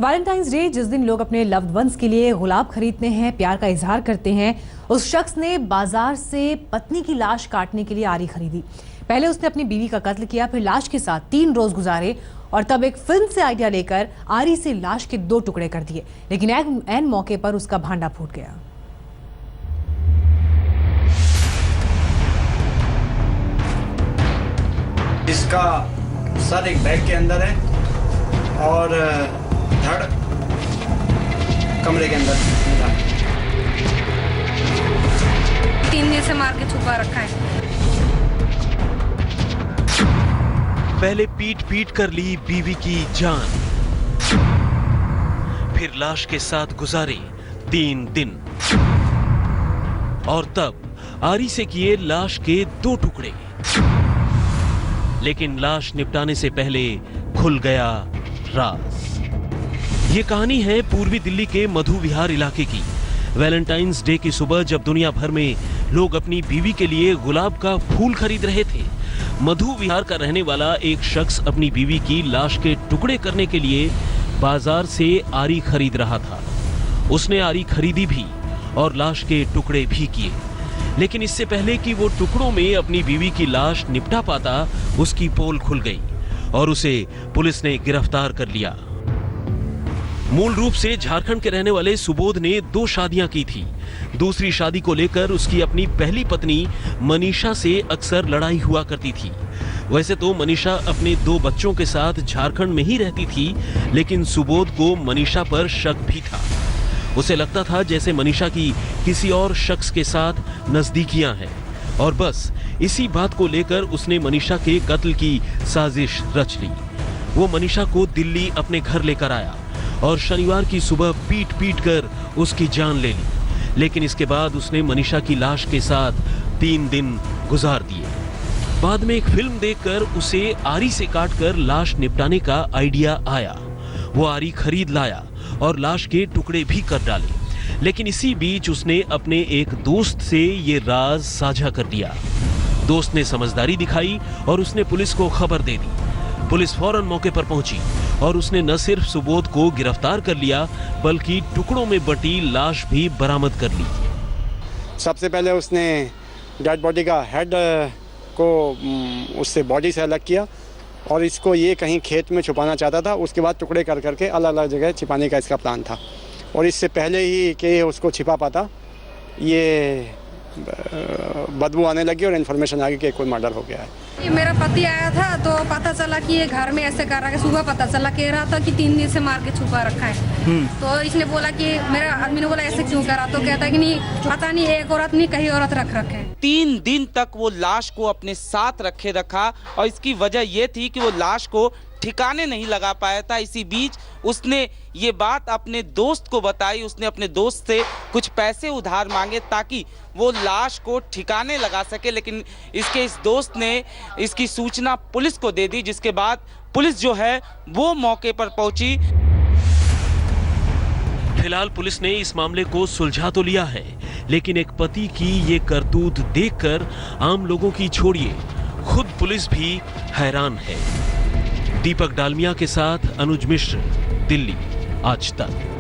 Valentine's day, जिस दिन लोग अपने लव्ड वंस के लिए गुलाब खरीदते हैं, प्यार का इजहार करते हैं, उस शख्स ने बाजार से पत्नी की लाश काटने के लिए आरी खरीदी। पहले उसने अपनी बीवी का कत्ल किया, फिर लाश के साथ 3 रोज गुजारे और तब एक फिल्म से आइडिया लेकर आरी से लाश के 2 टुकड़े कर दिए। लेकिन ऐन मौके पर उसका भांडा फूट गया। इसका सर एक बैग के अंदर है और धड़ कमरे के अंदर मिला। 3 दिन से मार के छुपा रखा है। पहले पीट पीट कर ली बीवी की जान, फिर लाश के साथ गुजारे 3 दिन और तब आरी से किए लाश के 2 टुकड़े। लेकिन लाश निपटाने से पहले खुल गया राज। ये कहानी है पूर्वी दिल्ली के मधु विहार इलाके की। वैलेंटाइंस डे की सुबह जब दुनिया भर में लोग अपनी बीवी के लिए गुलाब का फूल खरीद रहे थे, मधु विहार का रहने वाला एक शख्स अपनी बीवी की लाश के टुकड़े करने के लिए बाजार से आरी खरीद रहा था। उसने आरी खरीदी भी और लाश के टुकड़े भी किए, लेकिन इससे पहले कि वो टुकड़ों में अपनी बीवी की लाश निपटा पाता, उसकी पोल खुल गई और उसे पुलिस ने गिरफ्तार कर लिया। मूल रूप से झारखंड के रहने वाले सुबोध ने 2 शादियां की थी। दूसरी शादी को लेकर उसकी अपनी पहली पत्नी मनीषा से अक्सर लड़ाई हुआ करती थी। वैसे तो मनीषा अपने 2 बच्चों के साथ झारखंड में ही रहती थी, लेकिन सुबोध को मनीषा पर शक भी था। उसे लगता था जैसे मनीषा की किसी और शख्स के साथ नजदीकियां हैं और बस इसी बात को लेकर उसने मनीषा के कत्ल की साजिश रच ली। वो मनीषा को दिल्ली अपने घर लेकर आया और शनिवार की सुबह पीट पीट कर उसकी जान ले ली। लेकिन इसके बाद उसने मनीषा की लाश के साथ 3 दिन गुजार दिए। बाद में एक फिल्म देखकर उसे आरी से काटकर लाश निपटाने का आइडिया आया। वो आरी खरीद लाया और लाश के टुकड़े भी कर डाले। लेकिन इसी बीच उसने अपने एक दोस्त से ये राज साझा कर दिया। दोस्त ने समझदारी दिखाई और उसने पुलिस को खबर दे दी। पुलिस फौरन मौके पर पहुंची और उसने न सिर्फ सुबोध को गिरफ्तार कर लिया, बल्कि टुकड़ों में बटी लाश भी बरामद कर ली। सबसे पहले उसने डेड बॉडी का हेड को उससे बॉडी से अलग किया और इसको ये कहीं खेत में छुपाना चाहता था। उसके बाद टुकड़े कर करके अलग अलग जगह छिपाने का इसका प्लान था और इससे पहले ही कि उसको छिपा पाता, ये बदबू आने लगी और इन्फॉर्मेशन आ गई कि कोई मर्डर हो गया है। ये मेरा पति आया था तो पता चला कि ये घर में ऐसे कर रहा है। सुबह पता चला, कह रहा था कि 3 दिन से मार के छुपा रखा है। तो इसने बोला कि मेरा आदमी ने बोला ऐसे क्यों करा, तो कहता है कि नहीं पता नहीं, एक औरत नहीं कहीं औरत रख रखे। 3 दिन तक वो लाश को अपने साथ रखा और इसकी वजह ये थी कि वो लाश को ठिकाने नहीं लगा पाया था। इसी बीच उसने ये बात अपने दोस्त को बताई। उसने अपने दोस्त से कुछ पैसे उधार मांगे ताकि वो लाश को ठिकाने लगा सके, लेकिन इसके इस दोस्त ने इसकी सूचना पुलिस को दे दी, जिसके बाद पुलिस जो है वो मौके पर पहुंची। फिलहाल पुलिस ने इस मामले को सुलझा तो लिया है, लेकिन एक पति की ये करतूत देखकर आम लोगों की छोड़िए, खुद पुलिस भी हैरान है। दीपक डालमिया के साथ अनुज मिश्र, दिल्ली आज तक।